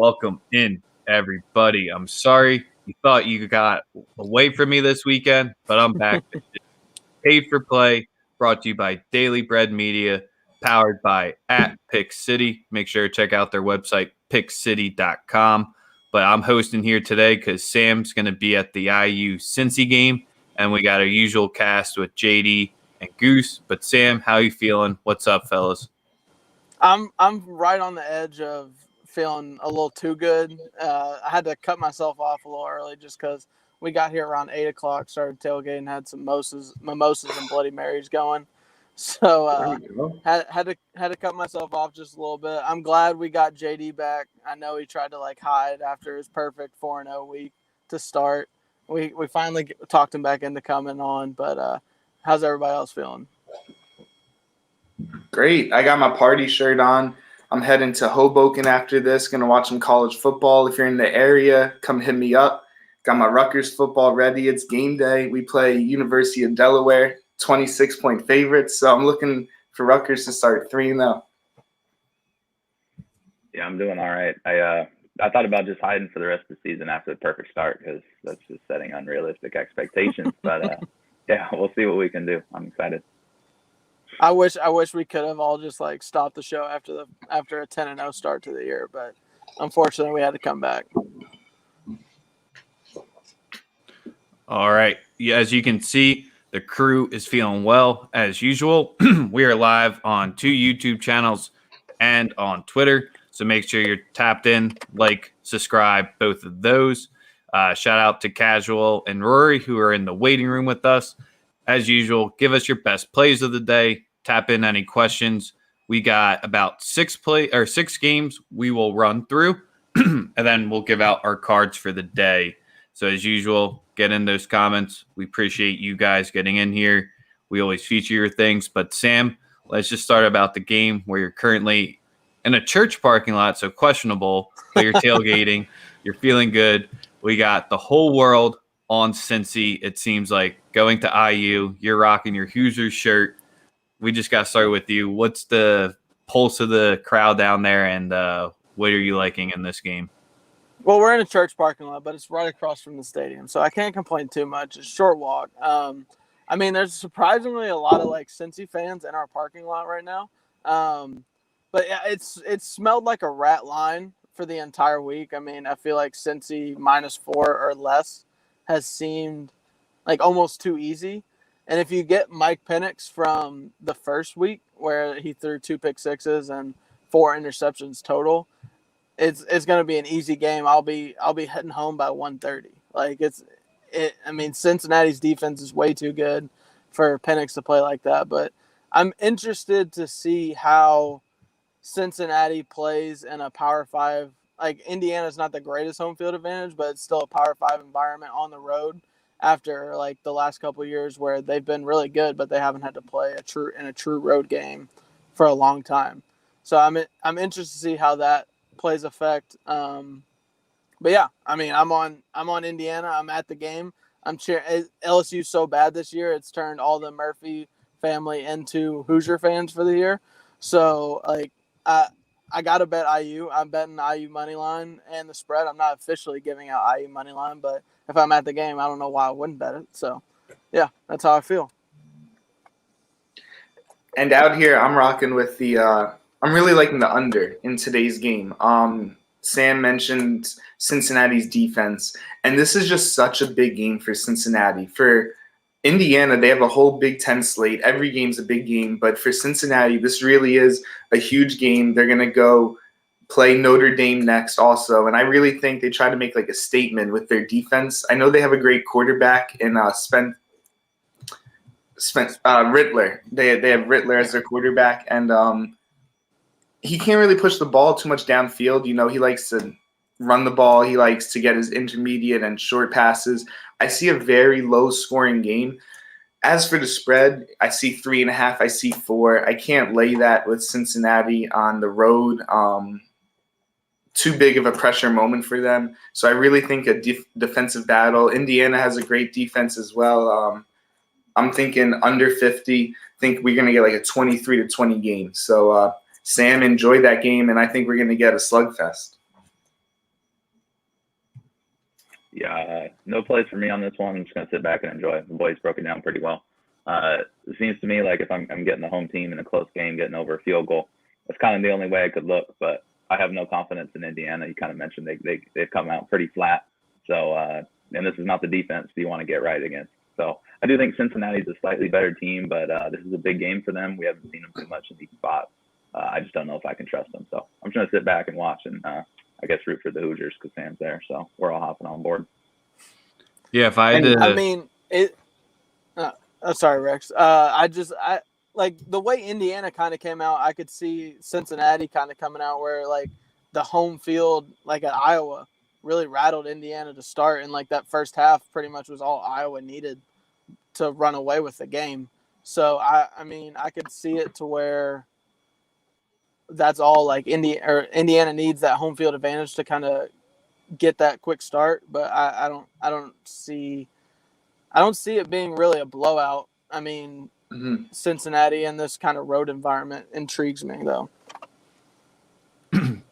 Welcome in, everybody. I'm sorry you thought you got away from me this weekend, but I'm back. Paid for Play, brought to you by Daily Bread Media, powered by at Pick City. Make sure to check out their website, pickcity.com. But I'm hosting here today because Sam's going to be at the IU Cincy game, and we got our usual cast with JD and Goose. But Sam, how you feeling? What's up, fellas? I'm right on the edge of feeling a little too good. I had to cut myself off a little early just because we got here around 8 o'clock, started tailgating, had some mimosas and Bloody Marys going. So had to cut myself off just a little bit. I'm glad we got JD back. I know he tried to hide after his perfect 4-0 week to start. We finally talked him back into coming on, but how's everybody else feeling? Great. I got my party shirt on. I'm heading to Hoboken after this. Going to watch some college football. If you're in the area, come hit me up. Got my Rutgers football ready. It's game day. We play University of Delaware, 26-point favorites. So I'm looking for Rutgers to start 3-0. Yeah, I'm doing all right. I thought about just hiding for the rest of the season after the perfect start because that's just setting unrealistic expectations. But yeah, we'll see what we can do. I'm excited. I wish we could have all just stopped the show after a 10-0 start to the year, but unfortunately we had to come back. All right. Yeah, as you can see, the crew is feeling well as usual. We are live on 2 YouTube channels and on Twitter, so make sure you're tapped in, subscribe, both of those. Shout out to Casual and Rory who are in the waiting room with us. As usual, give us your best plays of the day. Tap in any questions. We got about 6 games we will run through, and then we'll give out our cards for the day. So as usual, get in those comments. We appreciate you guys getting in here. We always feature your things. But Sam, let's just start about the game where you're currently in a church parking lot, so questionable, but you're tailgating. You're feeling good. We got the whole world on Cincy, it seems like, going to IU. You're rocking your Hoosiers shirt. We just got started with you. What's the pulse of the crowd down there, and what are you liking in this game? Well, we're in a church parking lot, but it's right across from the stadium, so I can't complain too much. It's a short walk. There's surprisingly a lot of Cincy fans in our parking lot right now. But yeah, it's smelled like a rat line for the entire week. I feel like Cincy -4 or less has seemed almost too easy. And if you get Mike Penix from the first week where he threw 2 pick sixes and 4 interceptions total, it's going to be an easy game. I'll be heading home by 1:30. Cincinnati's defense is way too good for Penix to play like that, but I'm interested to see how Cincinnati plays in a Power 5. Indiana's not the greatest home field advantage, but it's still a Power 5 environment on the road after the last couple of years where they've been really good, but they haven't had to play in a true road game for a long time. So I'm interested to see how that plays effect. But yeah, I'm on Indiana. I'm at the game. I'm cheering. LSU's so bad this year, it's turned all the Murphy family into Hoosier fans for the year. So I got to bet IU. I'm betting IU money line and the spread. I'm not officially giving out IU money line, but if I'm at the game, I don't know why I wouldn't bet it. So, yeah, that's how I feel. And out here, I'm rocking with the I'm really liking the under in today's game. Sam mentioned Cincinnati's defense, and this is just such a big game for Cincinnati. For Indiana, they have a whole Big Ten slate. Every game's a big game, but for Cincinnati, this really is a huge game. They're going to go play Notre Dame next also, and I really think they try to make a statement with their defense. I know they have a great quarterback in Rittler. They have Rittler as their quarterback, and he can't really push the ball too much downfield. He likes to run the ball. He likes to get his intermediate and short passes. I see a very low-scoring game. As for the spread, I see 3.5. I see 4. I can't lay that with Cincinnati on the road. Too big of a pressure moment for them. So I really think a defensive battle. Indiana has a great defense as well. I'm thinking under 50. I think we're going to get a 23-20 game. So Sam, enjoy that game, and I think we're going to get a slugfest. Yeah, no plays for me on this one. I'm just gonna sit back and enjoy. The boys broke it down pretty well. It seems to me like if I'm getting the home team in a close game, getting over a field goal, that's kind of the only way I could look. But I have no confidence in Indiana. You kind of mentioned they've come out pretty flat. So and this is not the defense you want to get right against. So I do think Cincinnati's a slightly better team, but this is a big game for them. We haven't seen them too much in these spots. I just don't know if I can trust them. So I'm just gonna sit back and watch and I guess root for the Hoosiers because Sam's there. So we're all hopping on board. Yeah, if I had to, I mean, it. Sorry, Rex. I like the way Indiana kind of came out. I could see Cincinnati kind of coming out where like the home field, like at Iowa, really rattled Indiana to start, and like that first half pretty much was all Iowa needed to run away with the game. So I mean, I could see it to where that's all like Indiana needs that home field advantage to kind of get that quick start, but I don't see it being really a blowout. I mean, Cincinnati in this kind of road environment intrigues me though.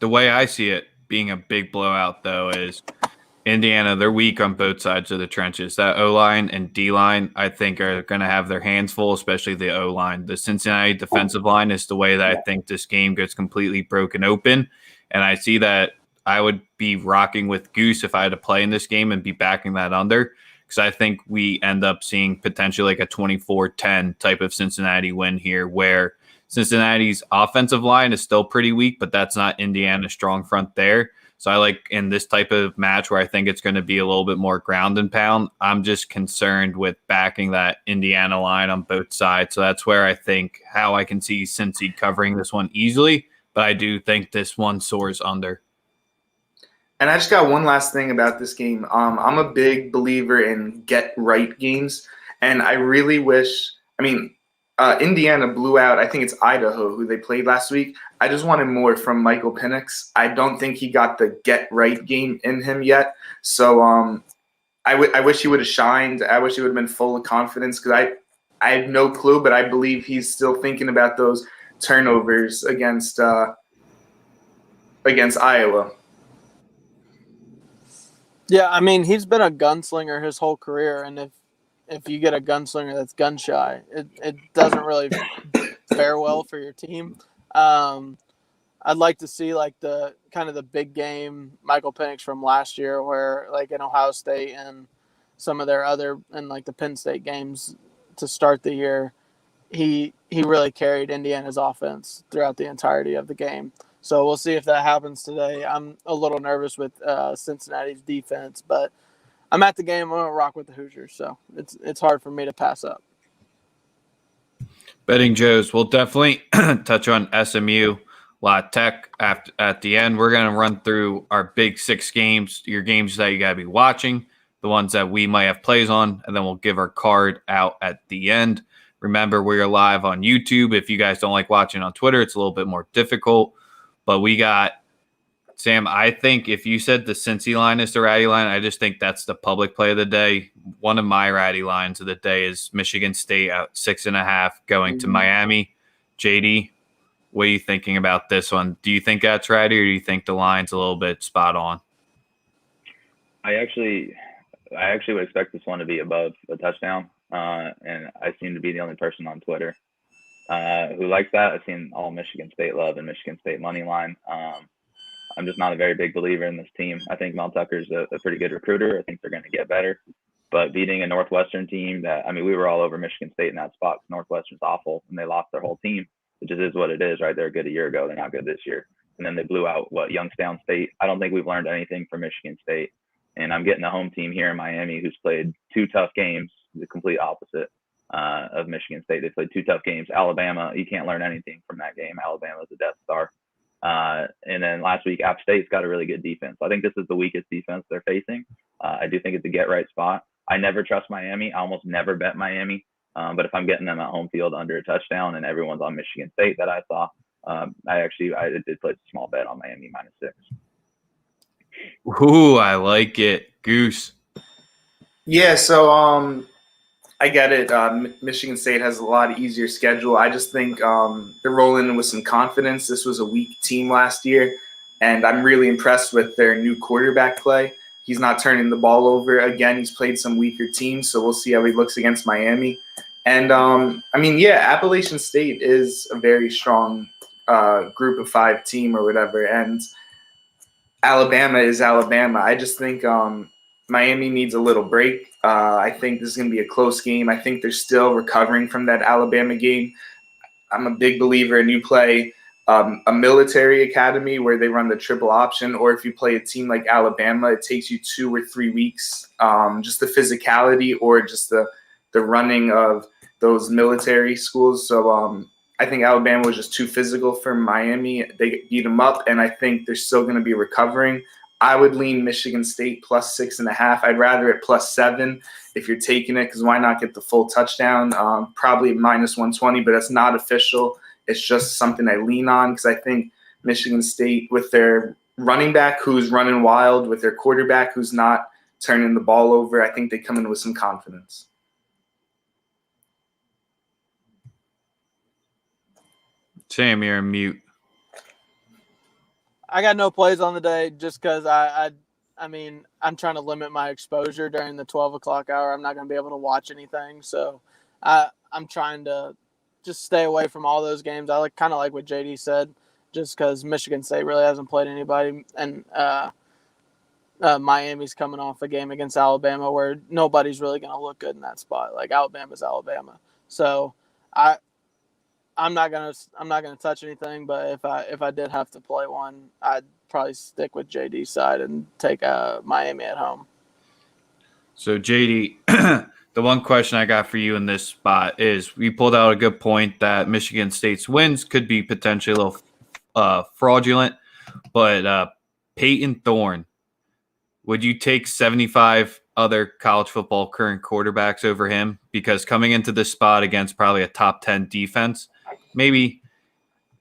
the way I see it being a big blowout though is Indiana, they're weak on both sides of the trenches. That O-line and D-line, I think, are going to have their hands full, especially the O-line. The Cincinnati defensive line is the way that I think this game gets completely broken open. And I see that I would be rocking with Goose if I had to play in this game and be backing that under, because I think we end up seeing potentially like a 24-10 type of Cincinnati win here, where Cincinnati's offensive line is still pretty weak, but that's not Indiana's strong front there. So I like in this type of match where I think it's going to be a little bit more ground and pound, I'm just concerned with backing that Indiana line on both sides. So that's where I think how I can see Cincy covering this one easily, but I do think this one soars under. And I just got one last thing about this game. I'm a big believer in get right games, and I really wish – I mean, Indiana blew out, I think it's Idaho, who they played last week. I just wanted more from Michael Penix. I don't think he got the get right game in him yet. So I wish he would have shined. I wish he would have been full of confidence because I have no clue, but I believe he's still thinking about those turnovers against Iowa. Yeah, I mean, he's been a gunslinger his whole career, and if you get a gunslinger that's gun shy, it doesn't really fare well for your team. I'd like to see like the kind of the big game Michael Penix from last year, where like in Ohio State and some of their other and like the Penn State games to start the year, he really carried Indiana's offense throughout the entirety of the game. So we'll see if that happens today. I'm a little nervous with Cincinnati's defense, but I'm at the game. I'm going to rock with the Hoosiers, so it's hard for me to pass up. Betting Joes, we'll definitely touch on SMU, La Tech at the end. We're going to run through our big 6 games, your games that you got to be watching, the ones that we might have plays on, and then we'll give our card out at the end. Remember, we're live on YouTube. If you guys don't like watching on Twitter, it's a little bit more difficult. But we got, Sam, I think if you said the Cincy line is the ratty line, I just think that's the public play of the day. One of my ratty lines of the day is Michigan State out 6.5 going to Miami. JD, what are you thinking about this one? Do you think that's ratty, or do you think the line's a little bit spot on? I actually would expect this one to be above a touchdown, and I seem to be the only person on Twitter who likes that. I've seen all Michigan State love and Michigan State money line. I'm just not a very big believer in this team. I think Mel Tucker's a pretty good recruiter. I think they're going to get better. But beating a Northwestern team we were all over Michigan State in that spot. Northwestern's awful, and they lost their whole team. It just is what it is, right? They're good a year ago. They're not good this year. And then they blew out, Youngstown State. I don't think we've learned anything from Michigan State. And I'm getting a home team here in Miami who's played 2 tough games, the complete opposite of Michigan State. They played 2 tough games. Alabama, you can't learn anything from that game. Alabama's a Death Star. And then last week, App State's got a really good defense. I think this is the weakest defense they're facing. I do think it's a get-right spot. I never trust Miami. I almost never bet Miami. But if I'm getting them at home field under a touchdown and everyone's on Michigan State that I saw, I did place a small bet on Miami -6. Ooh, I like it. Goose. Yeah, so I get it. Michigan State has a lot easier schedule. I just think they're rolling in with some confidence. This was a weak team last year, and I'm really impressed with their new quarterback play. He's not turning the ball over. Again, he's played some weaker teams, so we'll see how he looks against Miami. And, Appalachian State is a very strong group of 5 team or whatever, and Alabama is Alabama. I just think Miami needs a little break. I think this is going to be a close game. I think they're still recovering from that Alabama game. I'm a big believer in you play a military academy where they run the triple option, or if you play a team like Alabama, it takes you 2 or 3 weeks. Just the physicality or just the running of those military schools. So I think Alabama was just too physical for Miami. They beat them up, and I think they're still going to be recovering. I would lean Michigan State plus 6.5. I'd rather it plus 7 if you're taking it, because why not get the full touchdown? Probably minus 120, but that's not official. It's just something I lean on because I think Michigan State, with their running back who's running wild, with their quarterback who's not turning the ball over, I think they come in with some confidence. Sam, you're on mute. I got no plays on the day just because I mean, I'm trying to limit my exposure during the 12 o'clock hour. I'm not going to be able to watch anything. So I'm trying to just stay away from all those games. I kind of like what JD said, just because Michigan State really hasn't played anybody. And Miami's coming off a game against Alabama where nobody's really going to look good in that spot. Like, Alabama's Alabama. So I'm not gonna touch anything, but if I did have to play one, I'd probably stick with JD's side and take Miami at home. So JD, the one question I got for you in this spot is we pulled out a good point that Michigan State's wins could be potentially a little fraudulent, but Peyton Thorne, would you take 75 other college football current quarterbacks over him? Because coming into this spot against probably a top 10 defense, maybe,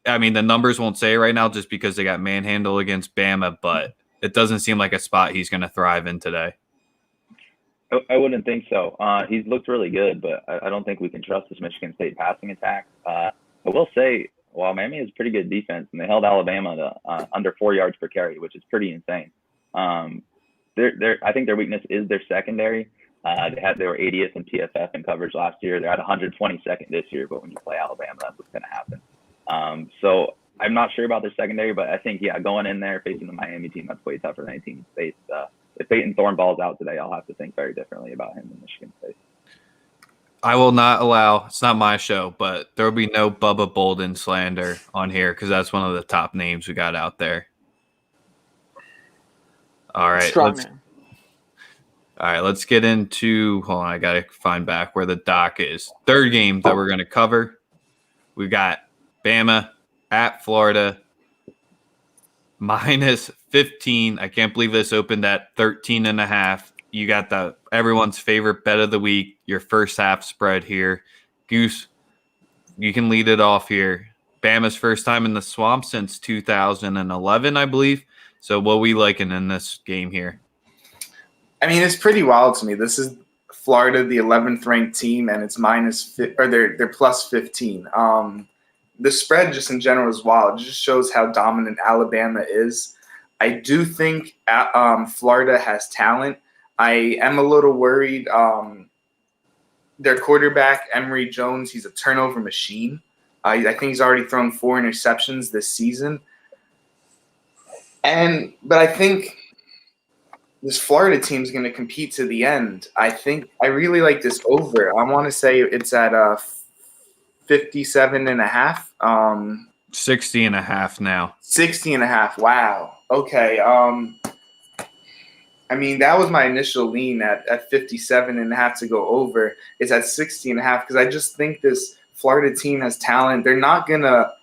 I mean, the numbers won't say it right now just because they got manhandled against Bama, but it doesn't seem like a spot he's going to thrive in today. I wouldn't think so. He's looked really good, but I don't think we can trust this Michigan State passing attack. I will say, while Miami has pretty good defense, and they held Alabama to under 4 yards per carry, which is pretty insane. I think their weakness is their secondary. They were 80th in PFF in coverage last year. They're at 122nd this year, but when you play Alabama, that's what's going to happen. So I'm not sure about their secondary, but I think, going in there facing the Miami team, that's way tougher than any team faced. If Peyton Thorne balls out today, I'll have to think very differently about him in Michigan State. I will not allow, it's not my show, but there will be no Bubba Bolden slander on here because that's one of the top names we got out there. All right. Let's get into, hold on, I got to find back where the doc is. Third game that we're going to cover. We got Bama at Florida, minus 15. I can't believe this opened at 13.5. You got everyone's favorite bet of the week, your first half spread here. Goose, you can lead it off here. Bama's first time in the swamp since 2011, I believe. So what are we liking in this game here? I mean, it's pretty wild to me. This is Florida, the 11th ranked team, and it's they're plus 15. The spread just in general is wild. It just shows how dominant Alabama is. I do think Florida has talent. I am a little worried. Their quarterback, Emory Jones, he's a turnover machine. I think he's already thrown 4 interceptions this season. But I think this Florida team is going to compete to the end. I really like this over. I want to say it's at 57.5. 60.5 now. 60.5. Wow. Okay. I mean, that was my initial lean at 57.5 to go over. It's at 60.5 because I just think this Florida team has talent. They're not gonna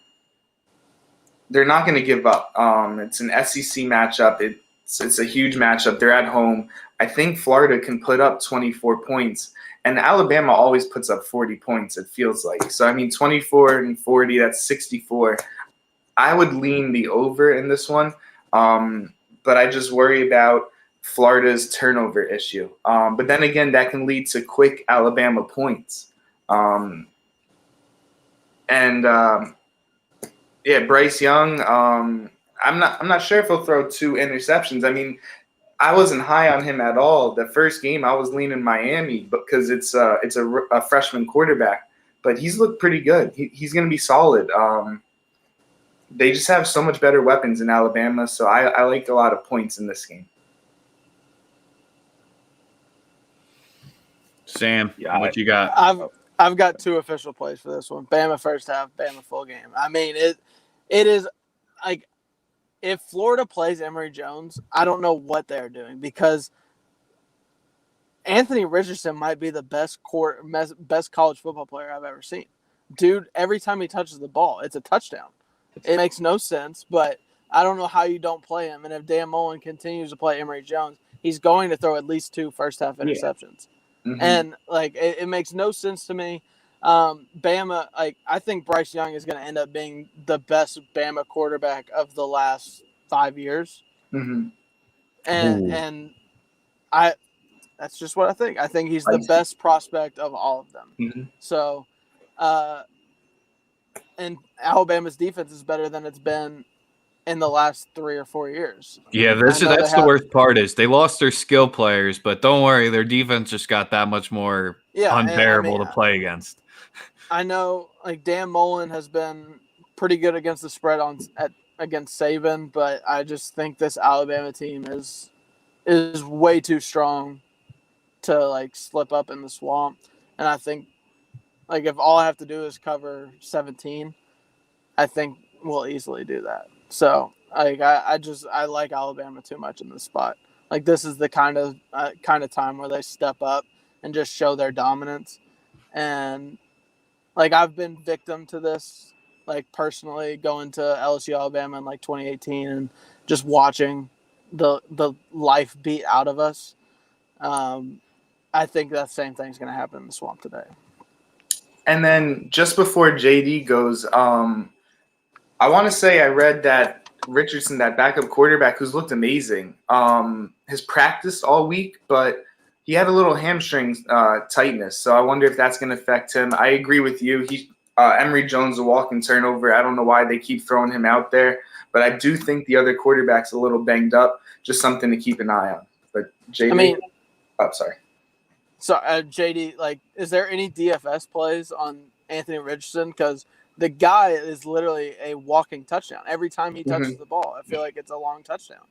give up. It's an SEC matchup. It's a huge matchup. They're at home. I think Florida can put up 24 points, and Alabama always puts up 40 points, it feels like. So, I mean, 24 and 40, that's 64. I would lean the over in this one, but I just worry about Florida's turnover issue. But then again, that can lead to quick Alabama points. Bryce Young, I'm not sure if he'll throw 2 interceptions. I mean, I wasn't high on him at all. The first game, I was leaning Miami because it's a freshman quarterback, but he's looked pretty good. He's going to be solid. They just have so much better weapons in Alabama, so I like a lot of points in this game. Sam, Yeah, what you got? I've got 2 official plays for this one. Bama first half, Bama full game. I mean, it is like if Florida plays Emory Jones, I don't know what they're doing because Anthony Richardson might be the best college football player I've ever seen. Dude, every time he touches the ball, it's a touchdown. It makes no sense, but I don't know how you don't play him. And if Dan Mullen continues to play Emory Jones, he's going to throw at least 2 first-half interceptions. Yeah. Mm-hmm. And, it makes no sense to me. Bama, I think Bryce Young is going to end up being the best Bama quarterback of the last 5 years. Mm-hmm. And that's just what I think. I think he's the best prospect of all of them. Mm-hmm. So, and Alabama's defense is better than it's been in the last 3 or 4 years. Yeah, that's the worst part is they lost their skill players, but don't worry, their defense just got that much more unbearable to play against. I know, Dan Mullen has been pretty good against the spread against Saban, but I just think this Alabama team is way too strong to slip up in the swamp. And I think if all I have to do is cover 17, I think we'll easily do that. So I like Alabama too much in this spot. This is the kind of time where they step up and just show their dominance. And I've been victim to this, personally going to LSU Alabama in 2018 and just watching the life beat out of us. I think that same thing's going to happen in the swamp today. And then just before JD goes, I want to say I read that Richardson, that backup quarterback who's looked amazing, has practiced all week, but he had a little hamstring tightness. So I wonder if that's going to affect him. I agree with you. Emory Jones, a walking turnover. I don't know why they keep throwing him out there, but I do think the other quarterback's a little banged up. Just something to keep an eye on. But JD, sorry. So, JD, is there any DFS plays on Anthony Richardson? Because the guy is literally a walking touchdown. Every time he touches the ball, I feel like it's a long touchdown.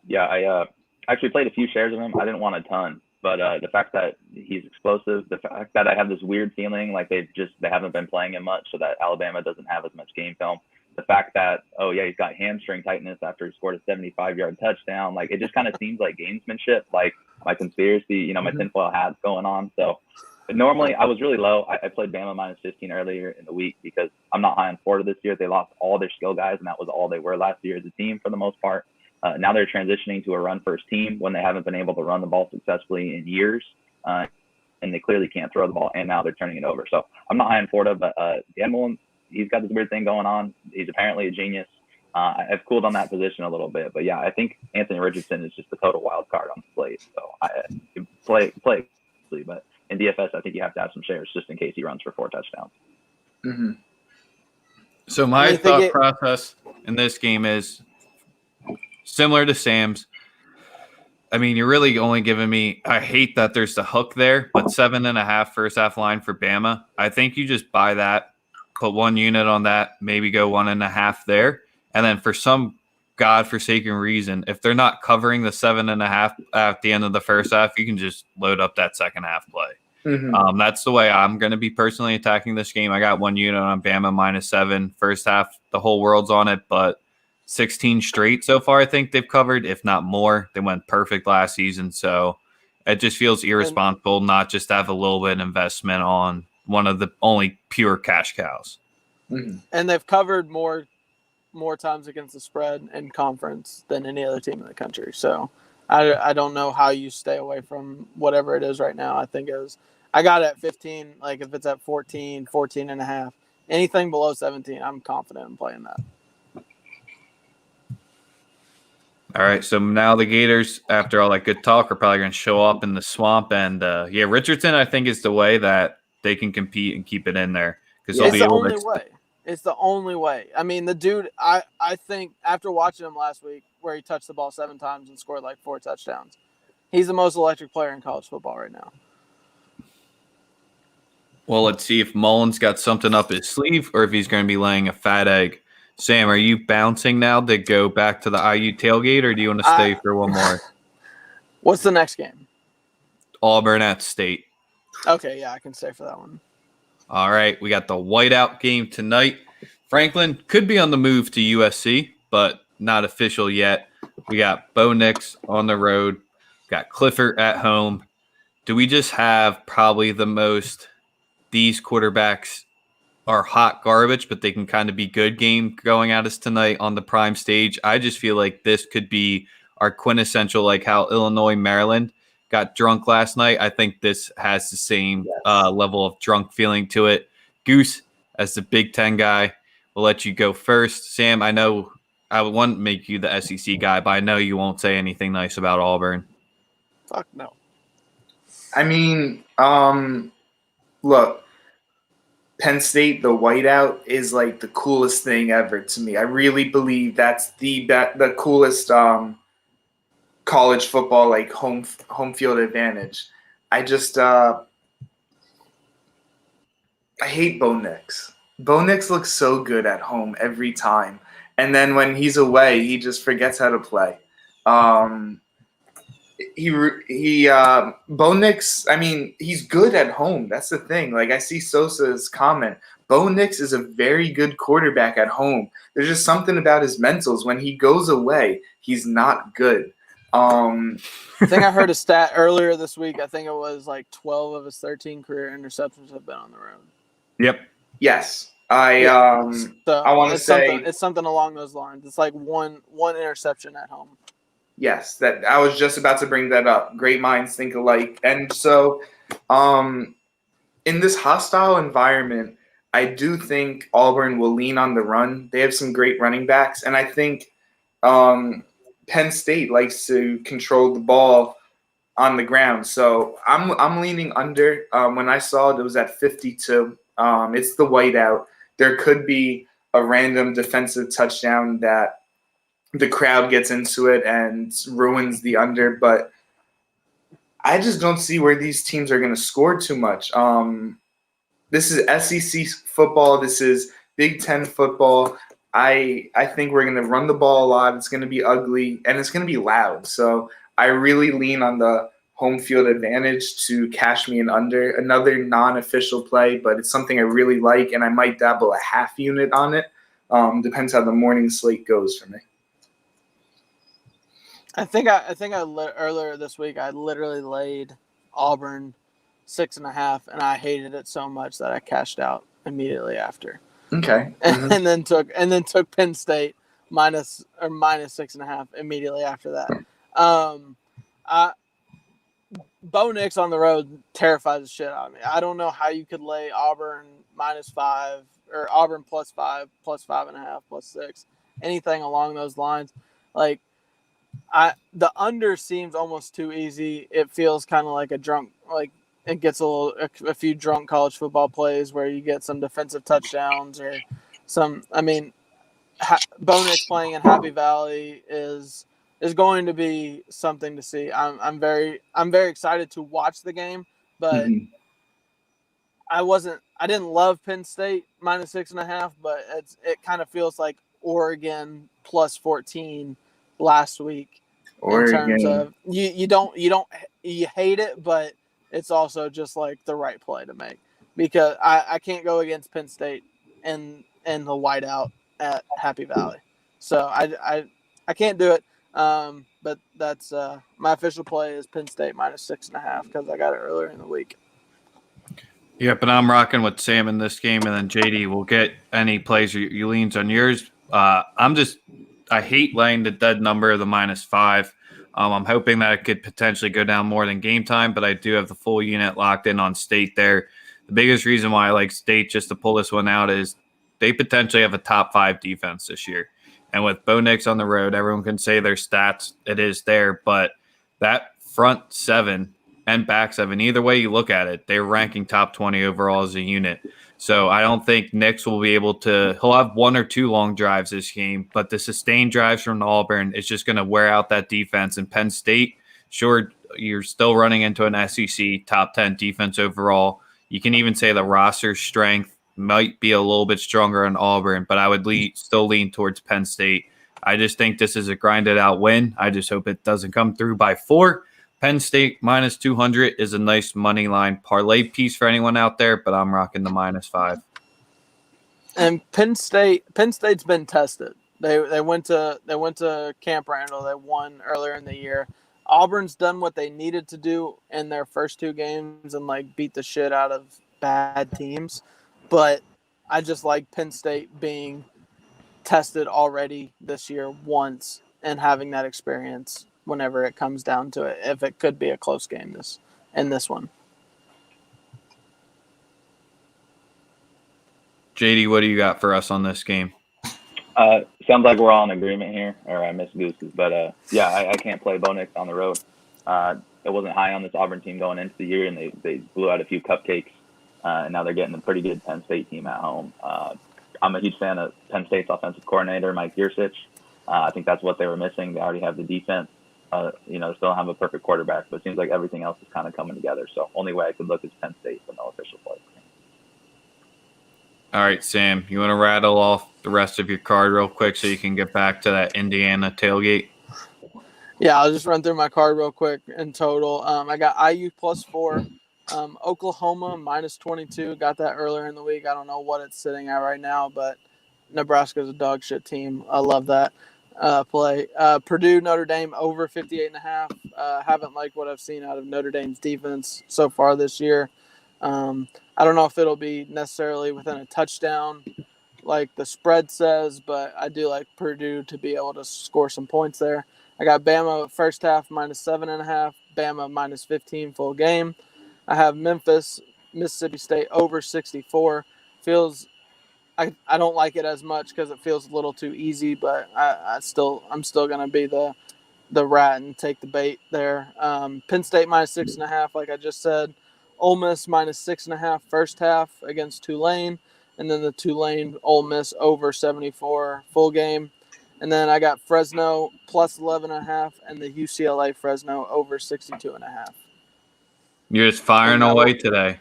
Yeah, I actually played a few shares of him. I didn't want a ton, but the fact that he's explosive, the fact that I have this weird feeling like they haven't been playing him much, so that Alabama doesn't have as much game film. The fact that, he's got hamstring tightness after he scored a 75-yard touchdown. It just kind of seems like gamesmanship, my conspiracy, my tinfoil hat's going on. So normally I was really low. I played Bama minus 15 earlier in the week because I'm not high on Florida this year. They lost all their skill guys, and that was all they were last year as a team for the most part. Now they're transitioning to a run-first team when they haven't been able to run the ball successfully in years. And they clearly can't throw the ball, and now they're turning it over. So I'm not high on Florida, but Dan Mullen, he's got this weird thing going on. He's apparently a genius. I've cooled on that position a little bit, but yeah, I think Anthony Richardson is just a total wild card on the slate. So I play, but in DFS, I think you have to have some shares just in case he runs for 4 touchdowns. Mm-hmm. So my thought process in this game is similar to Sam's. I mean, you're really only giving me – I hate that there's the hook there, but 7.5 first half line for Bama. I think you just buy that, put 1 unit on that, maybe go 1.5 there. And then for some godforsaken reason, if they're not covering the 7.5 at the end of the first half, you can just load up that second half play. Mm-hmm. That's the way I'm going to be personally attacking this game. I got 1 unit on Bama minus 7 first half. The whole world's on it, but 16 straight so far I think they've covered, if not more. They went perfect last season, so it just feels irresponsible not just to have a little bit of investment on one of the only pure cash cows. Mm-hmm. And they've covered more times against the spread in conference than any other team in the country. So I don't know how you stay away from whatever it is right now. I think I got it at 15. If it's at 14, 14.5, anything below 17, I'm confident in playing that. All right, so now the Gators, after all that good talk, are probably going to show up in the swamp. And, Richardson, I think, is the way that they can compete and keep it in there. Because they'll be able to. It's the only way. I mean, the dude, I think after watching him last week where he touched the ball 7 times and scored like 4 touchdowns, he's the most electric player in college football right now. Well, let's see if Mullen's got something up his sleeve or if he's going to be laying a fat egg. Sam, are you bouncing now to go back to the IU tailgate, or do you want to stay for one more? What's the next game? Auburn at State. Okay, yeah, I can stay for that one. All right, we got the whiteout game tonight. Franklin could be on the move to USC, but not official yet. We got Bo Nix on the road. Got Clifford at home. Do we just have probably the most these quarterbacks are hot garbage, but they can kind of be good game going at us tonight on the prime stage? I just feel like this could be our quintessential, like how Illinois, Maryland got drunk last night. I think this has the same level of drunk feeling to it. Goose, as the Big Ten guy, we'll let you go first. Sam, I know I would want to make you the SEC guy, but I know you won't say anything nice about Auburn. Fuck no. I mean, look, Penn State, the whiteout is like the coolest thing ever to me. I really believe that's the coolest college football, like home field advantage. I just I hate Bo Nix. Bo Nix looks so good at home every time, and then when he's away, he just forgets how to play. Bo Nix, I mean, he's good at home. That's the thing. Like, I see Sosa's comment. Bo Nix is a very good quarterback at home. There's just something about his mentals. When he goes away, he's not good. I think I heard a stat earlier this week. I think it was like 12 of his 13 career interceptions have been on the road. Yep. Yes. So I want to say it's something along those lines. It's like one interception at home. Yes, that I was just about to bring that up. Great minds think alike. And so in this hostile environment, I do think Auburn will lean on the run. They have some great running backs, and I think Penn State likes to control the ball on the ground. So I'm leaning under. When I saw it was at 52. It's the whiteout. There could be a random defensive touchdown that the crowd gets into it and ruins the under, but I just don't see where these teams are going to score too much. This is SEC football. This is Big Ten football. I think we're going to run the ball a lot. It's going to be ugly, and it's going to be loud. So I really lean on the home field advantage to cash me an under. Another non-official play, but it's something I really like, and I might dabble a half unit on it. Depends how the morning slate goes for me. I think earlier this week I literally laid Auburn 6.5, and I hated it so much that I cashed out immediately after. Okay. Mm-hmm. and then took Penn State minus 6.5 immediately after that. Bo Nix on the road terrifies the shit out of me. I don't know how you could lay Auburn -5 or Auburn +5, +5.5, +6, anything along those lines. Like, the under seems almost too easy. It feels kind of like a drunk, like it gets a few drunk college football plays where you get some defensive touchdowns or some. I mean, Bo Nix playing in Happy Valley is going to be something to see. I'm very excited to watch the game, but I didn't love Penn State -6.5, but it kind of feels like Oregon +14 last week. Oregon. In terms of you hate it, but it's also just like the right play to make, because I can't go against Penn State and the whiteout at Happy Valley, so I can't do it. But that's my official play is Penn State -6.5 because I got it earlier in the week. Yep, and I'm rocking with Sam in this game, and then JD will get any plays you leans on yours. I hate laying the dead number of the -5. I'm hoping that it could potentially go down more than game time, but I do have the full unit locked in on State there. The biggest reason why I like State just to pull this one out is they potentially have a top 5 defense this year. And with Bo Nix on the road, everyone can say their stats. It is there, but that front 7 and back seven. Either way you look at it, they're ranking top 20 overall as a unit. So I don't think Nix will be able to – he'll have one or two long drives this game, but the sustained drives from Auburn is just going to wear out that defense. And Penn State, sure, you're still running into an SEC top 10 defense overall. You can even say the roster strength might be a little bit stronger in Auburn, but I would still lean towards Penn State. I just think this is a grinded out win. I just hope it doesn't come through by 4. Penn State minus 200 is a nice money line parlay piece for anyone out there, but I'm rocking the -5. And Penn State's been tested. They went to Camp Randall. They won earlier in the year. Auburn's done what they needed to do in their first 2 games and like beat the shit out of bad teams. But I just like Penn State being tested already this year once and having that experience whenever it comes down to it, if it could be a close game in this one. JD, what do you got for us on this game? Sounds like we're all in agreement here, or I miss Gooses. But, yeah, I can't play Bo Nix on the road. It wasn't high on this Auburn team going into the year, and they blew out a few cupcakes, and now they're getting a pretty good Penn State team at home. I'm a huge fan of Penn State's offensive coordinator, Mike Yurcich. I think that's what they were missing. They already have the defense. They still don't have a perfect quarterback, but it seems like everything else is kind of coming together. So only way I could look is Penn State, but no official play. All right, Sam, you want to rattle off the rest of your card real quick so you can get back to that Indiana tailgate? Yeah, I'll just run through my card real quick in total. I got IU +4, Oklahoma -22. Got that earlier in the week. I don't know what it's sitting at right now, but Nebraska's a dog shit team. I love that play. Purdue, Notre Dame over 58.5. Haven't liked what I've seen out of Notre Dame's defense so far this year. I don't know if it'll be necessarily within a touchdown like the spread says, but I do like Purdue to be able to score some points there. I got Bama first half -7.5, Bama -15 full game. I have Memphis, Mississippi State over 64. I don't like it as much because it feels a little too easy, but I'm still gonna be the rat and take the bait there. Penn State -6.5, like I just said. Ole Miss -6.5 first half against Tulane, and then the Tulane Ole Miss over 74 full game. And then I got Fresno +11.5 and the UCLA Fresno over 62.5. You're just firing away today.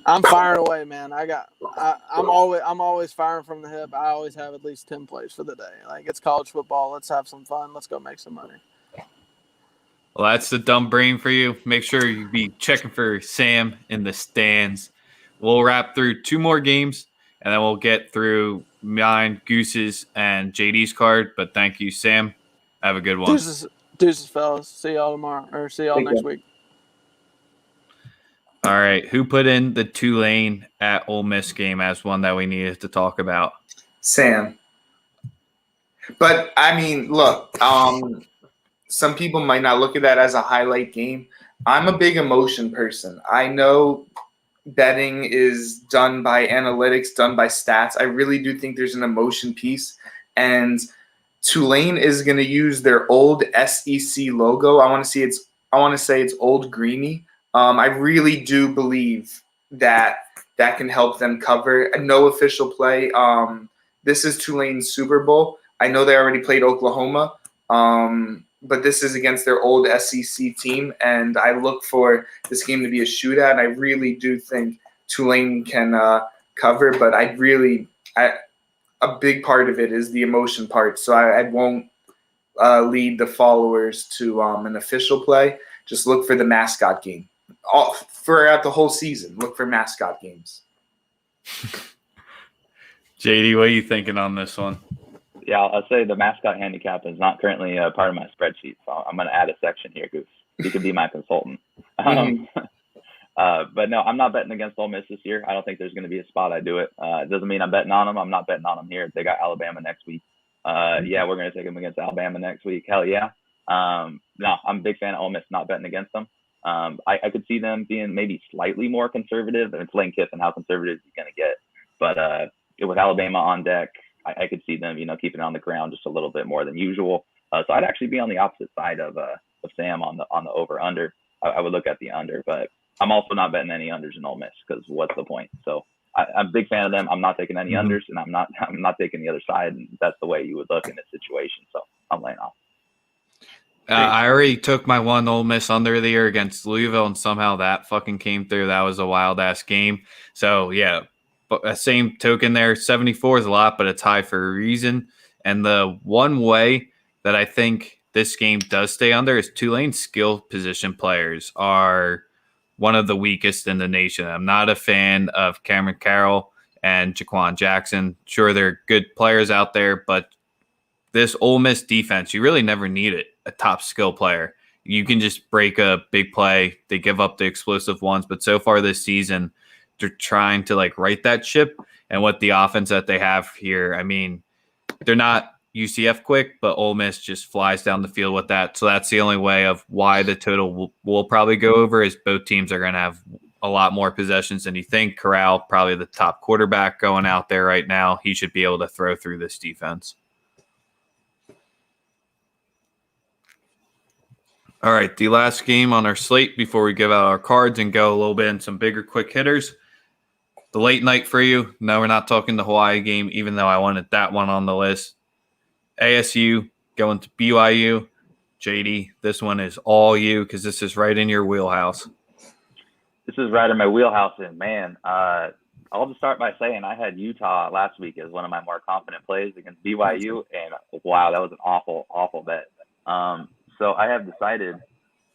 I'm firing away, man. I'm always firing from the hip. I always have at least 10 plays for the day. Like, it's college football. Let's have some fun. Let's go make some money. Well, that's the dumb brain for you. Make sure you be checking for Sam in the stands. We'll wrap through 2 more games, and then we'll get through mine, Goose's, and JD's card. But thank you, Sam. Have a good one. Deuces, fellas. See y'all tomorrow, or see y'all next week. All right. Who put in the Tulane at Ole Miss game as one that we needed to talk about? Sam. But, I mean, look, some people might not look at that as a highlight game. I'm a big emotion person. I know betting is done by analytics, done by stats. I really do think there's an emotion piece. And Tulane is going to use their old SEC logo. I want to say it's old greeny. I really do believe that can help them cover. No official play. This is Tulane's Super Bowl. I know they already played Oklahoma. But this is against their old SEC team, and I look for this game to be a shootout. I really do think Tulane can cover, but a big part of it is the emotion part, so I won't lead the followers to an official play. Just look for the mascot game. Throughout the whole season, look for mascot games. JD, what are you thinking on this one? Yeah, I'll say the mascot handicap is not currently a part of my spreadsheet, so I'm going to add a section here, Goose. You could be my consultant. But no, I'm not betting against Ole Miss this year. I don't think there's going to be a spot I do it. It doesn't mean I'm betting on them. I'm not betting on them here. They got Alabama next week. Yeah, we're going to take them against Alabama next week. Hell yeah. No, I'm a big fan of Ole Miss, not betting against them. I could see them being maybe slightly more conservative. It's Lane Kiffin, how conservative he's going to get. But with Alabama on deck, I could see them, keeping it on the ground just a little bit more than usual. So I'd actually be on the opposite side of Sam on the over under. I would look at the under. But I'm also not betting any unders in Ole Miss because what's the point? So I'm a big fan of them. I'm not taking any unders, and I'm not taking the other side. And that's the way you would look in this situation. So I'm laying off. I already took my one Ole Miss under of the year against Louisville, and somehow that fucking came through. That was a wild ass game. So yeah, but same token there. 74 is a lot, but it's high for a reason. And the one way that I think this game does stay under is Tulane's skill position players are one of the weakest in the nation. I'm not a fan of Cameron Carroll and Jaquan Jackson. Sure, they're good players out there, but this Ole Miss defense, you really never need it. A top skill player. You can just break a big play. They give up the explosive ones, but so far this season, they're trying to like right that ship. And with the offense that they have here, I mean, they're not UCF quick, but Ole Miss just flies down the field with that. So that's the only way of why the total will probably go over is both teams are going to have a lot more possessions than you think. Corral, probably the top quarterback going out there right now. He should be able to throw through this defense. All right, the last game on our slate before we give out our cards and go a little bit in some bigger quick hitters. The late night for you. No, we're not talking the Hawaii game, even though I wanted that one on the list. ASU going to BYU. JD, this one is all you because this is right in your wheelhouse. This is right in my wheelhouse, and man, I'll just start by saying I had Utah last week as one of my more confident plays against BYU, and wow, that was an awful bet. So I have decided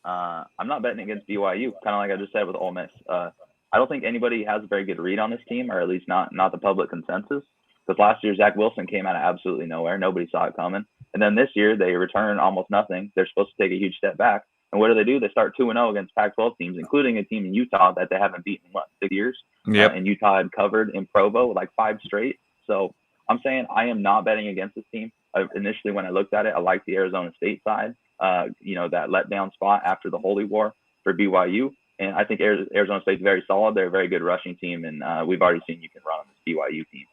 I'm not betting against BYU, kind of like I just said with Ole Miss. I don't think anybody has a very good read on this team, or at least not the public consensus. Because last year, Zach Wilson came out of absolutely nowhere. Nobody saw it coming. And then this year, they return almost nothing. They're supposed to take a huge step back. And what do? They start 2-0 against Pac-12 teams, including a team in Utah that they haven't beaten in, 6 years? Yep. And Utah had covered in Provo like 5 straight. So I'm saying I am not betting against this team. Initially, when I looked at it, I liked the Arizona State side. That letdown spot after the Holy War for BYU. And I think Arizona State's very solid. They're a very good rushing team, and we've already seen you can run on this BYU team.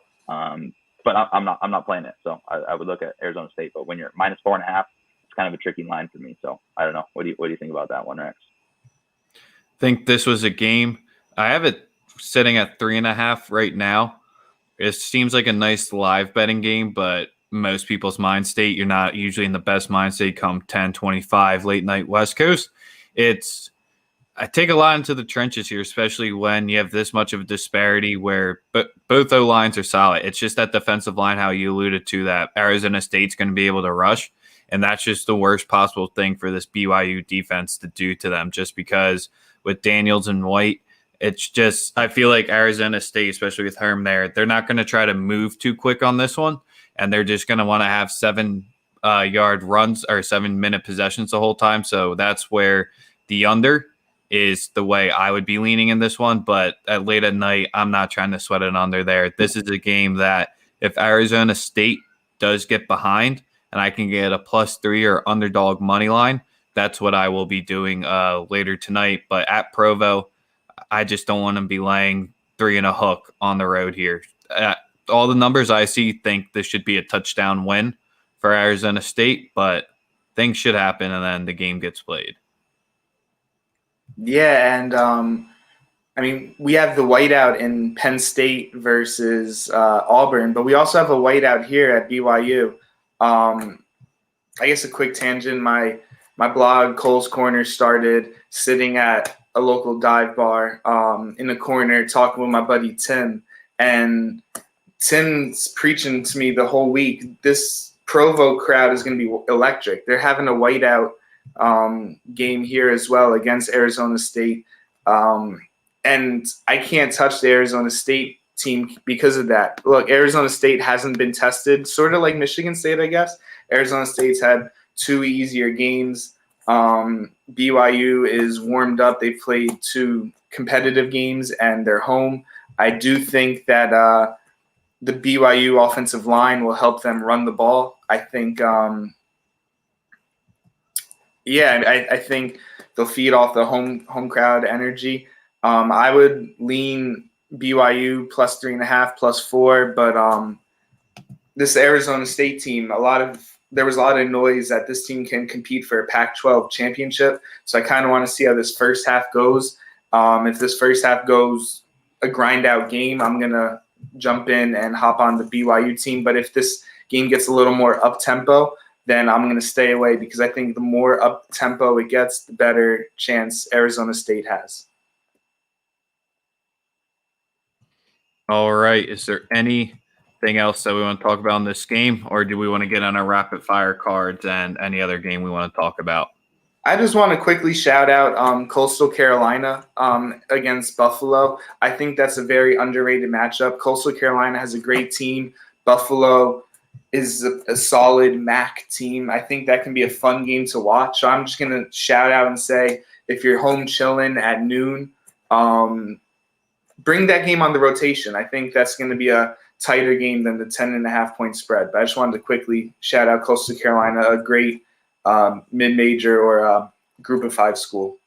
But I'm not playing it, so I would look at Arizona State. But when you're -4.5, it's kind of a tricky line for me. So I don't know. What do you think about that one, Rex? I think this was a game. I have it sitting at 3.5 right now. It seems like a nice live betting game, but most people's mind state, you're not usually in the best mind state come 10:25 late night West Coast. I take a lot into the trenches here, especially when you have this much of a disparity where both O-lines are solid. It's just that defensive line, how you alluded to, that Arizona State's going to be able to rush, and that's just the worst possible thing for this BYU defense to do to them, just because with Daniels and White, it's just, I feel like Arizona State, especially with Herm there, they're not going to try to move too quick on this one, and they're just going to want to have 7-yard runs or 7-minute possessions the whole time. So that's where the under is the way I would be leaning in this one. But late at night, I'm not trying to sweat it under there. This is a game that if Arizona State does get behind and I can get a +3 or underdog money line, that's what I will be doing later tonight. But at Provo, I just don't want to be laying 3 and a hook on the road here. All the numbers I see think this should be a touchdown win for Arizona State, but things should happen and then the game gets played. Yeah, and we have the whiteout in Penn State versus Auburn, but we also have a whiteout here at BYU. I guess a quick tangent, my blog, Cole's Corner, started sitting at a local dive bar in the corner talking with my buddy Tim, and Tim's preaching to me the whole week, this Provo crowd is going to be electric. They're having a whiteout game here as well against Arizona State. And I can't touch the Arizona State team because of that. Look, Arizona State hasn't been tested, sort of like Michigan State, I guess. Arizona State's had 2 easier games. BYU is warmed up. They played 2 competitive games and they're home. I do think that the BYU offensive line will help them run the ball. I think I think they'll feed off the home crowd energy. I would lean BYU +3.5, +4, but this Arizona State team, a lot of there was a lot of noise that this team can compete for a Pac-12 championship. So I kind of want to see how this first half goes. If this first half goes a grind-out game, I'm going to jump in and hop on the BYU team. But if this game gets a little more up-tempo, then I'm going to stay away because I think the more up-tempo it gets, the better chance Arizona State has. All right. Is there anything else that we want to talk about in this game, or do we want to get on our rapid-fire cards and any other game we want to talk about? I just want to quickly shout out Coastal Carolina against Buffalo. I think that's a very underrated matchup. Coastal Carolina has a great team. Buffalo is a solid MAC team. I think that can be a fun game to watch. So I'm just going to shout out and say, if you're home chilling at noon, bring that game on the rotation. I think that's going to be a tighter game than the 10.5-point spread. But I just wanted to quickly shout out Coastal Carolina, a great mid-major or group of 5 school.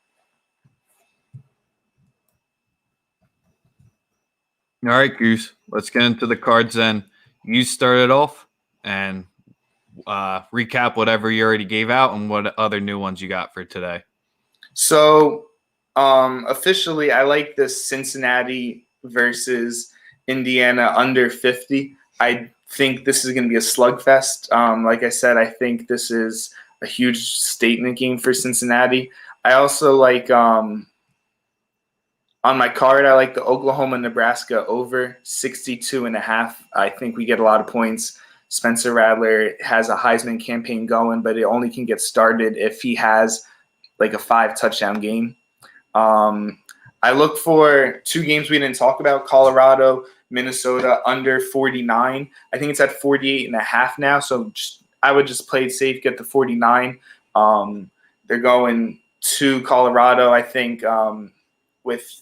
All right, Goose. Let's get into the cards then. You started off and recap whatever you already gave out and what other new ones you got for today. So officially, I like this Cincinnati versus Indiana under 50. I think this is going to be a slugfest. Like I said, I think this is a huge statement game for Cincinnati. I also like on my card, I like the Oklahoma-Nebraska over 62.5. I think we get a lot of points. Spencer Rattler has a Heisman campaign going, but it only can get started if he has like a 5-touchdown game. I look for 2 games we didn't talk about, Colorado, Minnesota under 49. I think it's at 48.5 now, so I would just play it safe, get the 49. They're going to Colorado, I think, with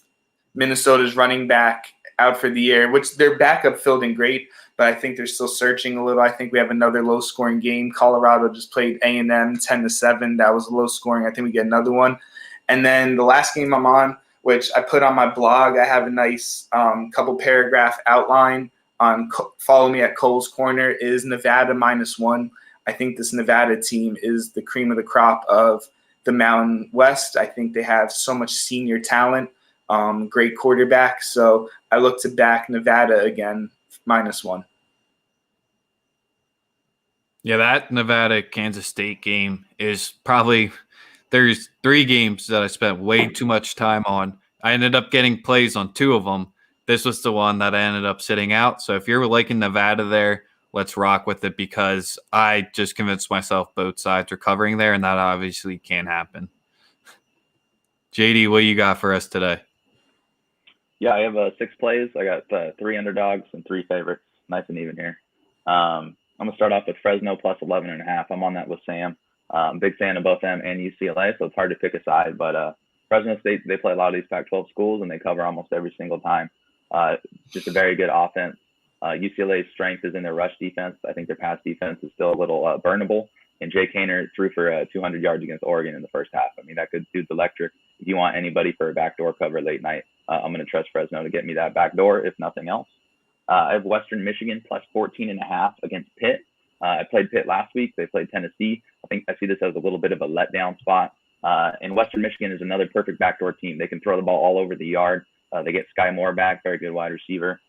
Minnesota's running back out for the year, which their backup filled in great, but I think they're still searching a little. I think we have another low-scoring game. Colorado just played A&M 10-7. That was low-scoring. I think we get another one. And then the last game I'm on, which I put on my blog, I have a nice couple paragraph outline on follow me at Cole's Corner, is Nevada -1. I think this Nevada team is the cream of the crop of the Mountain West. I think they have so much senior talent, great quarterback. So I look to back Nevada again, -1. Yeah, that Nevada-Kansas State game is probably – there's 3 games that I spent way too much time on. I ended up getting plays on 2 of them. This was the one that I ended up sitting out. So if you're liking Nevada there, let's rock with it because I just convinced myself both sides are covering there, and that obviously can't happen. JD, what you got for us today? Yeah, I have 6 plays. I got 3 underdogs and 3 favorites. Nice and even here. I'm going to start off with Fresno plus 11.5. I'm on that with Sam. Big fan of both them and UCLA, so it's hard to pick a side. But Fresno State, they play a lot of these Pac-12 schools, and they cover almost every single time. Just a very good offense. UCLA's strength is in their rush defense. I think their pass defense is still a little burnable. And Jay Kaner threw for 200 yards against Oregon in the first half. I mean, that good dude's electric. If you want anybody for a backdoor cover late night, I'm going to trust Fresno to get me that backdoor, if nothing else. I have Western Michigan plus 14.5 against Pitt. I played Pitt last week. They played Tennessee. I think I see this as a little bit of a letdown spot. And Western Michigan is another perfect backdoor team. They can throw the ball all over the yard. They get Sky Moore back, very good wide receiver.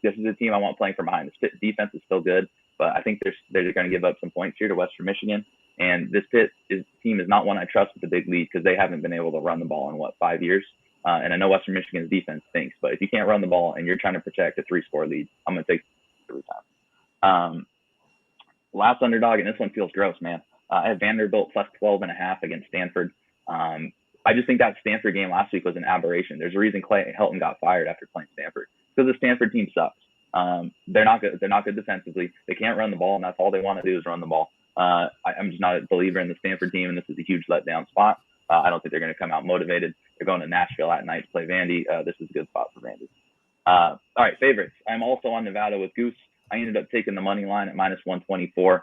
This is a team I want playing from behind. This Pitt defense is still good, but I think they're going to give up some points here to Western Michigan. And this Pitt team is not one I trust with a big lead because they haven't been able to run the ball in, 5 years? And I know Western Michigan's defense stinks, but if you can't run the ball and you're trying to protect a 3-score lead, I'm going to take it every time. Last underdog, and this one feels gross, man. I have Vanderbilt plus 12.5 against Stanford. I just think that Stanford game last week was an aberration. There's a reason Clay Helton got fired after playing Stanford. Because the Stanford team sucks. They're not good. They're not good defensively. They can't run the ball, and that's all they want to do is run the ball. I'm just not a believer in the Stanford team, and this is a huge letdown spot. I don't think they're going to come out motivated. They're going to Nashville at night to play Vandy. This is a good spot for Vandy. All right, favorites. I'm also on Nevada with Goose. I ended up taking the money line at -124.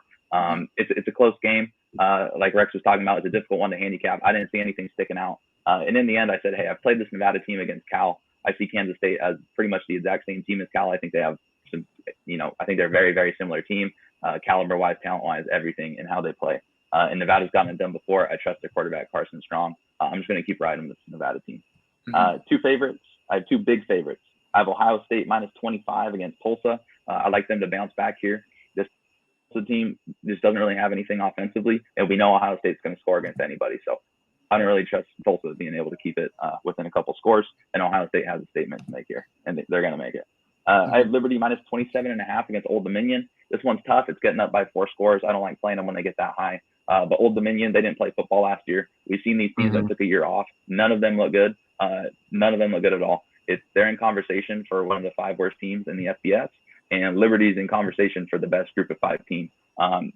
It's a close game. Like Rex was talking about, it's a difficult one to handicap. I didn't see anything sticking out. And in the end, I said, hey, I've played this Nevada team against Cal. I see Kansas State as pretty much the exact same team as Cal. I think they have some, I think they're a very, very similar team. caliber-wise, talent-wise, everything, and how they play. And Nevada's gotten it done before. I trust their quarterback, Carson Strong. I'm just going to keep riding with this Nevada team. Two favorites. I have two big favorites. I have Ohio State minus 25 against Tulsa. I like them to bounce back here. This Tulsa team just doesn't really have anything offensively, and we know Ohio State's going to score against anybody. So I don't really trust Tulsa being able to keep it within a couple scores, and Ohio State has a statement to make here, and they're going to make it. I have Liberty minus 27.5 against Old Dominion. This one's tough. It's getting up by 4 scores. I don't like playing them when they get that high. But Old Dominion, they didn't play football last year. We've seen these teams that took a year off. None of them look good. None of them look good at all. They're in conversation for one of the 5 worst teams in the FBS, and Liberty's in conversation for the best group of 5 teams.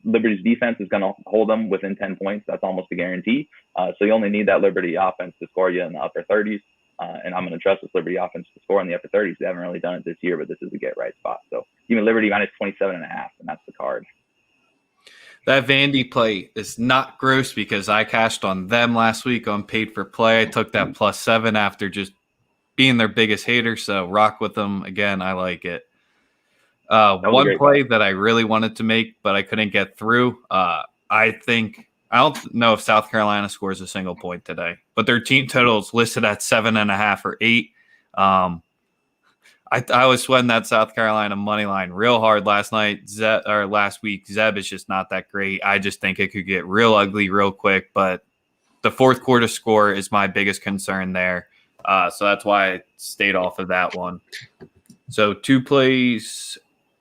Liberty's defense is going to hold them within 10 points. That's almost a guarantee. So you only need that Liberty offense to score you in the upper 30s. And I'm going to trust this Liberty offense to score in the upper 30s. They haven't really done it this year, but this is a get-right spot. So even Liberty minus 27.5, and that's the card. That Vandy play is not gross because I cashed on them last week on paid for play. I took that +7 after just being their biggest hater. So rock with them. Again, I like it. One play that I really wanted to make, but I couldn't get through. I don't know if South Carolina scores a single point today, but their team total is listed at 7.5 or 8. I was sweating that South Carolina money line real hard last week. Zeb is just not that great. I just think it could get real ugly real quick, but the fourth quarter score is my biggest concern there. So that's why I stayed off of that one. So 2 plays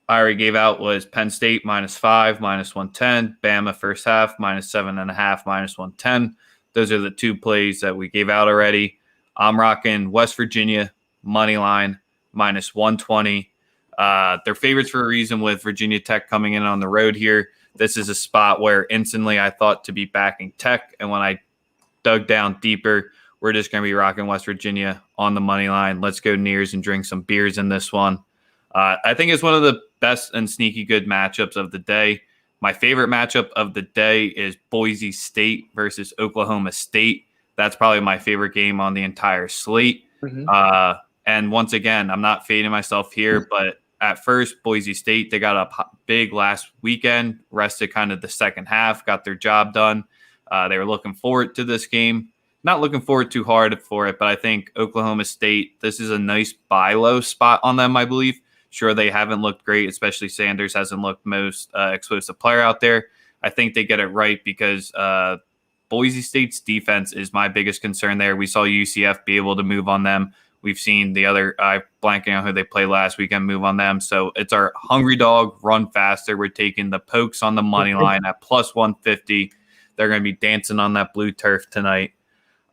I already gave out was Penn State -5, -110, Bama first half -7.5, -110. Those are the 2 plays that we gave out already. I'm rocking West Virginia money line -120. They're favorites for a reason with Virginia Tech coming in on the road here. This is a spot where instantly I thought to be backing Tech, and when I dug down deeper, we're just going to be rocking West Virginia on the money line. Let's go Nears and drink some beers in this one. I think it's one of the best and sneaky good matchups of the day. My favorite matchup of the day is Boise State versus Oklahoma State. That's probably my favorite game on the entire slate. And once again, I'm not fading myself here, but at first, Boise State, they got up big last weekend, rested kind of the second half, got their job done. They were looking forward to this game. Not looking forward too hard for it, but I think Oklahoma State, this is a nice buy low spot on them, I believe. Sure, they haven't looked great, especially Sanders hasn't looked most explosive player out there. I think they get it right because Boise State's defense is my biggest concern there. We saw UCF be able to move on them. We've seen the other, blanking on who they played last weekend, move on them. So it's our hungry dog, run faster. We're taking the Pokes on the money line at +150. They're going to be dancing on that blue turf tonight.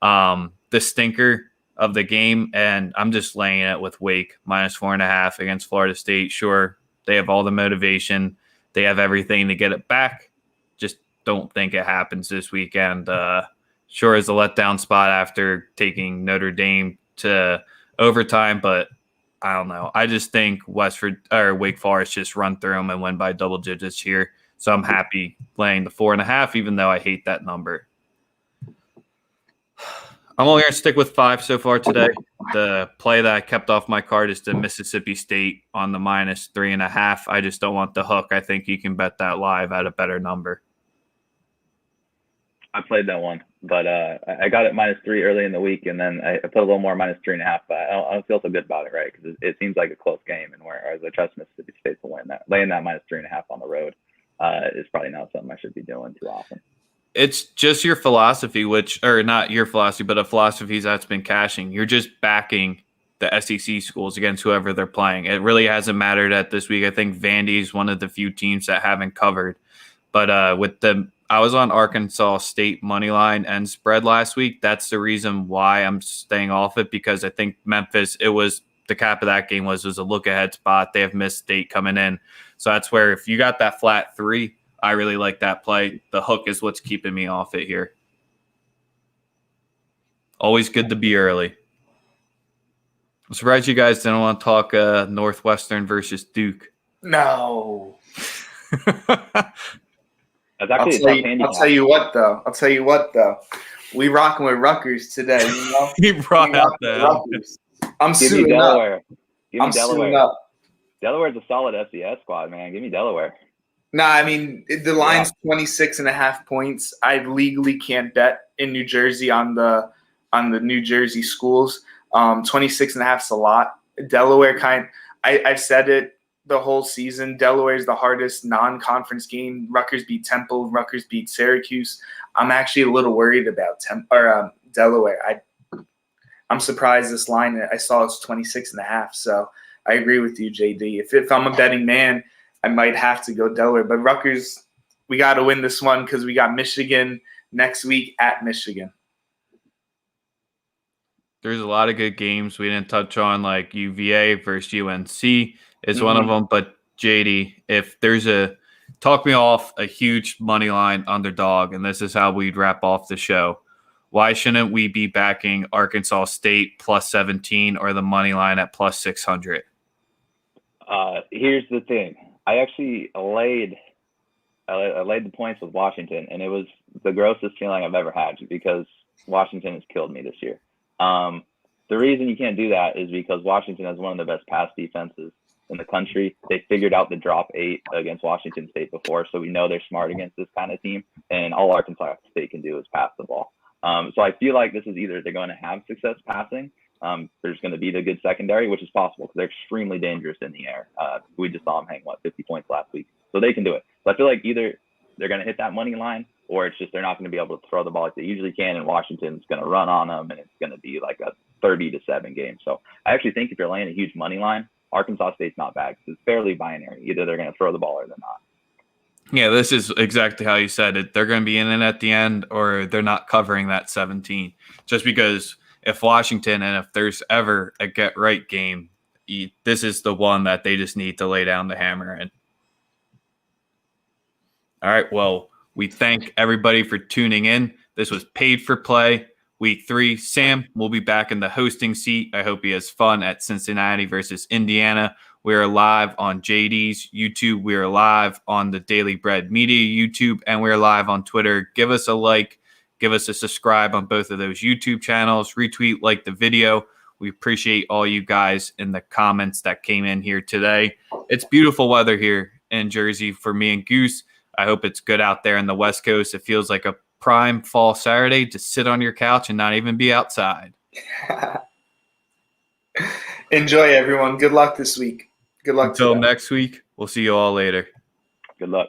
The stinker of the game, and I'm just laying it with Wake -4.5 against Florida State. Sure, they have all the motivation. They have everything to get it back. Just don't think it happens this weekend. Sure is a letdown spot after taking Notre Dame to overtime, but I don't know. I just think Wake Forest just run through them and win by double digits here. So I'm happy laying the 4.5, even though I hate that number. I'm only going to stick with 5 so far today. The play that I kept off my card is the Mississippi State on the -3.5. I just don't want the hook. I think you can bet that live at a better number. I played that one, but I got it -3 early in the week, and then I put a little more -3.5. But I don't feel so good about it, right? Because it seems like a close game, and whereas I trust Mississippi State to win that, laying that -3.5 on the road is probably not something I should be doing too often. It's just your philosophy, or not your philosophy, but a philosophy that's been cashing. You're just backing the SEC schools against whoever they're playing. It really hasn't mattered at this week. I think Vandy is one of the few teams that haven't covered. But I was on Arkansas State money line and spread last week. That's the reason why I'm staying off it, because I think Memphis, it was the cap of that game was a look ahead spot. They have Miss State coming in. So that's where if you got that flat 3, I really like that play. The hook is what's keeping me off it here. Always good to be early. I'm surprised you guys didn't want to talk Northwestern versus Duke. No. That's actually I'll tell you what though. We rocking with Rutgers today. You know? He brought out the. I'm Give me suiting Delaware. up. Give me I'm Delaware. suiting up. Delaware's a solid FCS squad, man. Give me Delaware. Nah, I mean, the line's 26.5 points. I legally can't bet in New Jersey on the New Jersey schools. 26.5 is a lot. Delaware I've said it the whole season. Delaware is the hardest non-conference game. Rutgers beat Temple. Rutgers beat Syracuse. I'm actually a little worried about Delaware. I'm surprised this line. I saw it's 26.5. So I agree with you, JD. If I'm a betting man, I might have to go Delaware. But Rutgers, we got to win this one because we got Michigan next week at Michigan. There's a lot of good games we didn't touch on, like UVA versus UNC is one of them. But JD, if there's talk me off a huge money line underdog, and this is how we'd wrap off the show. Why shouldn't we be backing Arkansas State plus 17 or the money line at plus 600? Here's the thing. I actually laid the points with Washington, and it was the grossest feeling I've ever had because Washington has killed me this year. The reason you can't do that is because Washington has one of the best pass defenses in the country. They figured out the drop 8 against Washington State before, so we know they're smart against this kind of team, and all Arkansas State can do is pass the ball. So I feel like this is either they're going to have success passing, there's going to be the good secondary, which is possible because they're extremely dangerous in the air. We just saw them hang, 50 points last week. So they can do it. So I feel like either they're going to hit that money line or it's just they're not going to be able to throw the ball like they usually can, and Washington's going to run on them, and it's going to be like a 30-7 game. So I actually think if you're laying a huge money line, Arkansas State's not bad because it's fairly binary. Either they're going to throw the ball or they're not. Yeah, this is exactly how you said it. They're going to be in it at the end or they're not covering that 17. Just because if Washington and if there's ever a get-right game, this is the one that they just need to lay down the hammer in. All right, well, we thank everybody for tuning in. This was Paid for Play, Week 3. Sam will be back in the hosting seat. I hope he has fun at Cincinnati versus Indiana. We are live on JD's YouTube. We are live on the Daily Bread Media YouTube, and we are live on Twitter. Give us a like. Give us a subscribe on both of those YouTube channels. Retweet, like the video. We appreciate all you guys in the comments that came in here today. It's beautiful weather here in Jersey for me and Goose. I hope it's good out there in the West Coast. It feels like a prime fall Saturday to sit on your couch and not even be outside. Enjoy, everyone. Good luck this week. Good luck. Until next week, we'll see you all later. Good luck.